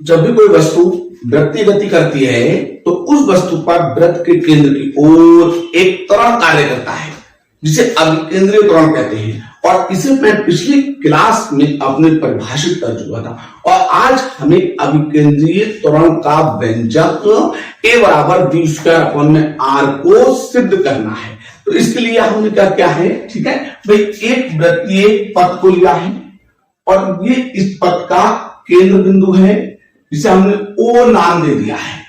जब भी कोई वस्तु वृत्तीय गति करती है तो उस वस्तु पर वृत्त के केंद्र की ओर एक त्वरण कार्य करता है जिसे अभिकेंद्रीय त्वरण कहते हैं। और इसे मैं पिछली क्लास में अपने परिभाषित कर चुका था और आज हमें अभिकेंद्रीय त्वरण का व्यंजक a बराबर बी स्क्वायर अपॉन में r को सिद्ध करना है। तो इसके लिए हमने क्या है, ठीक है भाई, एक वृत्तीय पथ को लिया है और ये इस पथ का केंद्र बिंदु है जिसे हमने O नाम दे दिया है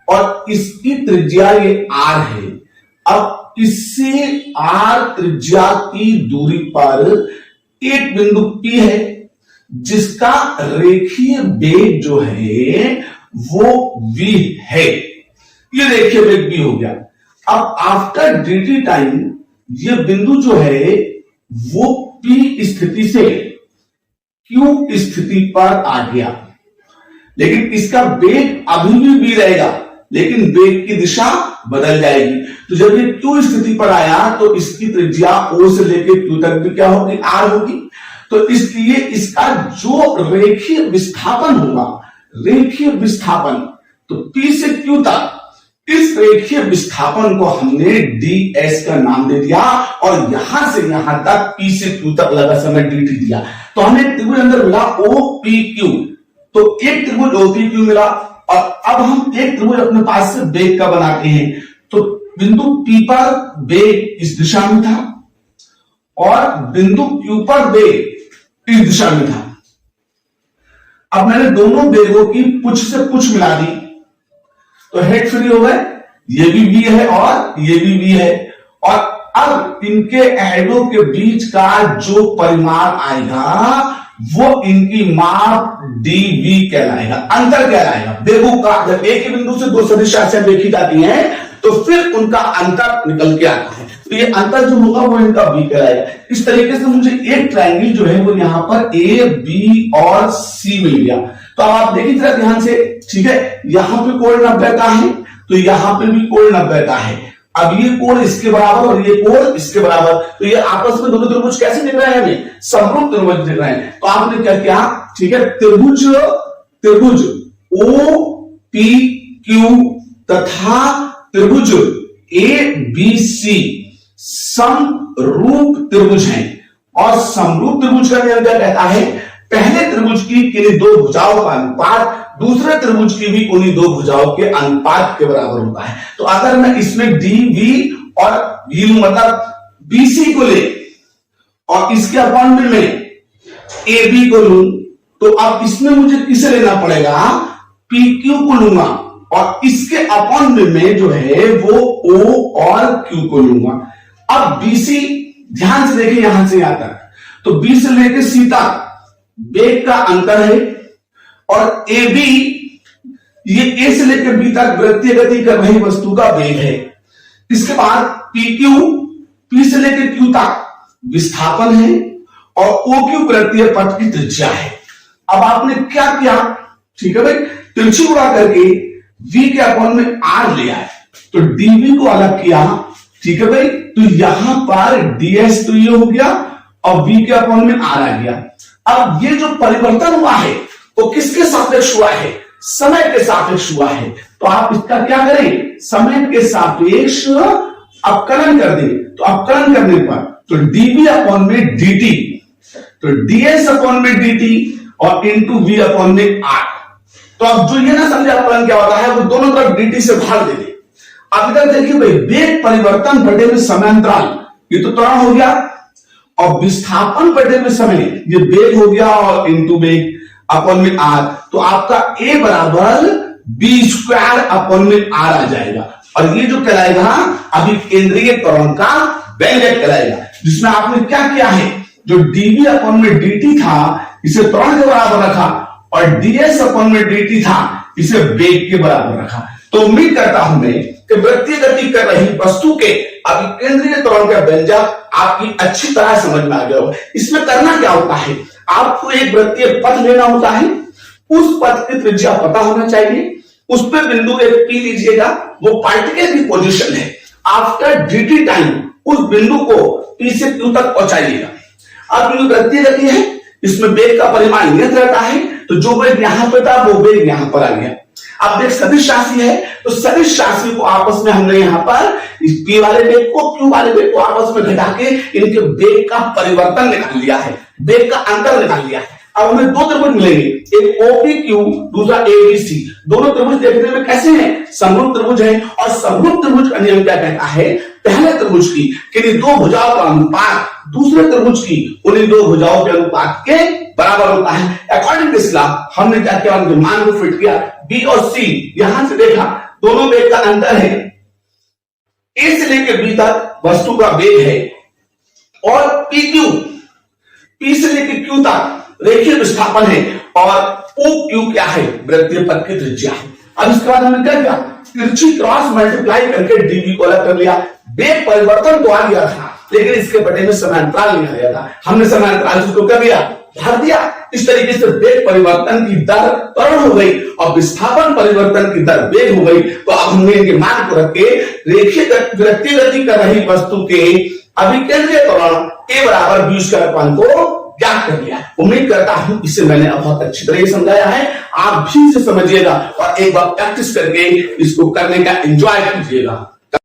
और इसकी त्रिज्या ये r है। अब इससे r त्रिज्या की दूरी पर एक बिंदु P है जिसका रेखीय वेग जो है वो v है। ये रेखीय वेग v हो गया। अब आफ्टर dt टाइम ये बिंदु जो है वो P स्थिति से Q स्थिति पर आ गया, लेकिन इसका वेग अभी भी v रहेगा लेकिन वेग की दिशा बदल जाएगी। तो जब ये Q स्थिति पर आया तो इसकी त्रिज्या O से लेकर Q तक भी क्या होगी, R होगी। तो इसलिए इसका जो रेखीय विस्थापन होगा, रेखीय विस्थापन, तो P से Q तक, इस रेखीय विस्थापन को हमने ds का नाम दे दिया और यहां से यहां तक P से Q तक लगा समय dt दिया। तो हमें त्रिभुज अंदर मिला OPQ, तो एक त्रिभुज OPQ मिला और अब हम एक त्रिभुज अपने पास से वेग का बनाते हैं। तो बिंदु P पर वेग इस दिशा में था और बिंदु Q पर वेग इस दिशा में था। अब मैंने दोनों वेगों की पुछ से पुछ मिला दी तो हेड फ्री हो गए, ये भी v है और ये भी v है। और अब इनके हेडों के बीच का जो परिमाण आएगा वो इनकी माप dv कहलाएगा, अंतर कहलाएगा वेगों का। जब एक ही बिंदु से दो सदिश राशियां देखी जाती हैं तो फिर उनका अंतर निकल के आता है, तो ये अंतर जो होगा वो इनका v कहलाएगा। इस तरीके से मुझे एक ट्रायंगल जो है वो यहां पर a b और c मिल गया। तो अब आप देखिए जरा ध्यान से, ठीक है, यहां पे कोण 90 का है तो यहां पे भी कोण 90 का है। अब ये कोण इसके बराबर और ये कोण इसके बराबर, तो ये आपस में दोनों त्रिभुज कैसे दिख रहे हैं, हमें समरूप त्रिभुज दिख रहे हैं। तो आपने क्या किया, ठीक है, त्रिभुज OPQ तथा त्रिभुज ABC समरूप त्रिभुज हैं और समरूप त्रिभुज का नियम क्या कहता है, पहले त्रिभुज की किन्हीं दो भुजाओं का अनुपात दूसरे त्रिभुज की भी उन्हीं दो भुजाओं के अनुपात के बराबर होता है। तो अगर मैं इसमें DV और V लूं, मतलब BC को ले और इसके अपॉइंटमेंट में AB को लूं, तो अब इसमें मुझे किसे लेना पड़ेगा, PQ को लूंगा और इसके अपॉइंटमेंट में जो है वो O और Q को लूंगा। अब BC ध्यान से देखिए यहां से यहां तक, तो B से लेकर C तक वेग का अंतर है और AB ये A से लेकर B तक वृत्तीय गति कर रही वस्तु का वेग है। इसके बाद PQ P से लेकर Q तक विस्थापन है और OQ वृत्तीय पथ की त्रिज्या है। अब आपने क्या किया, ठीक है भाई, तिरछी उड़ा करके V के अपॉन में R ले आए तो dV को अलग किया, ठीक है भाई, तो यहां पर ds तो ये हो गया और V के अपॉन में R आ गया। अब ये जो परिवर्तन हुआ है वो किसके सापेक्ष हुआ है, समय के सापेक्ष हुआ है। तो आप इसका क्या करें, समय के सापेक्ष अवकलन कर दें। तो अवकलन करने पर तो dv अपॉन में dt, तो ds अपॉन में dt और इंटू v अपॉन में r। तो अब जो ये ना समझे अवकलन क्या होता है, वो दोनों तरफ dt से भाग दे दे। अब इधर देखिए भाई, वेग परिवर्तन बटे में समय अंतराल, ये तो त्वरण हो गया, और विस्थापन बटे में समय ये वेग हो गया और इंटू वेग अपॉन में r। तो आपका a बराबर b स्क्वायर अपॉन में r आ जाएगा और ये जो कहलाएगा अभी केंद्रीय त्वरण का व्यंजक कहलाएगा, जिसमें आपने क्या किया है, जो dv अपॉन में dt था इसे त्वरण के बराबर रखा और ds अपॉन में dt था इसे वेग के बराबर रखा। तो उम्मीद करता हूं मैं कि वृत्तीय गति कर रही वस्तु के अभी केंद्रीय त्वरण का व्यंजक आपकी अच्छी तरह समझ में आ गया हो। इसमें करना क्या होता है, आपको एक वृत्तीय पथ लेना होता है, उस पथ की त्रिज्या पता होना चाहिए, उस पर बिंदु एक P लीजिएगा, वो पार्टिकल की पोजीशन है। आफ्टर dt टाइम उस बिंदु को P से Q तक पहुंचाइएगा। अब बिंदु वृत्तीय गति है, इसमें वेग का परिमाण नियत रहता है, तो जो वेग यहां पर था वो वेग यहां पर आ गया। अब देख सदिश राशि है तो सदिश राशि को आपस में हमने यहाँ पर p वाले वेग को q वाले वेग को आपस में घटा के इनके वेग का परिवर्तन निकाल लिया है, वेग का अंतर निकाल लिया है। अब हमें दो त्रिभुज मिलेंगे, एक OPQ दूसरा ABC। दोनों त्रिभुज देखने में कैसे हैं? समरूप त्रिभुज है। और समरूप त्रिभुज का नियम क्या कहता है? पहले त्रिभुज की किन्हीं दो भुजाओं का अनुपात दूसरे त्रिभुज की उन्हीं दो भुजाओं के अनुपात के बराबर होता है। अकॉर्डिंग टू इसला हमने क्या किया? उनके मान को फिट किया, B और C। यहां से देखा दोनों वेग का अंतर है, A से लेकर B तक वस्तु का वेग है और PQ P से लेकर Q तक रेखीय विस्थापन है और OQ क्या है? वृत्तीय पथ की त्रिज्या है। अब इसके बाद हमने क्या किया? तिरछी क्रॉस मल्टीप्लाई करके dv को अलग कर लिया। वेग परिवर्तन तो आ गया था लेकिन इसके बटे में समांतराल नहीं आ गया था, हमने समांतराल उसको क्या दिया? भर दिया। इस तरीके से वेग परिवर्तन की दर त्वरण हो गई और विस्थापन परिवर्तन की दर वेग हो गई। तो अब हमने इनके मान को रख के रेखीय वृत्तीय गति कर रही वस्तु के अभिकेंद्रीय त्वरण a बराबर b स्क्वायर मान को ज्ञात कर लिया। उम्मीद करता हूं इसे मैंने बहुत अच्छी तरह समझाया है, आप भी इसे समझिएगा और एक बार प्रैक्टिस करके इसको करने का एंजॉय कीजिएगा।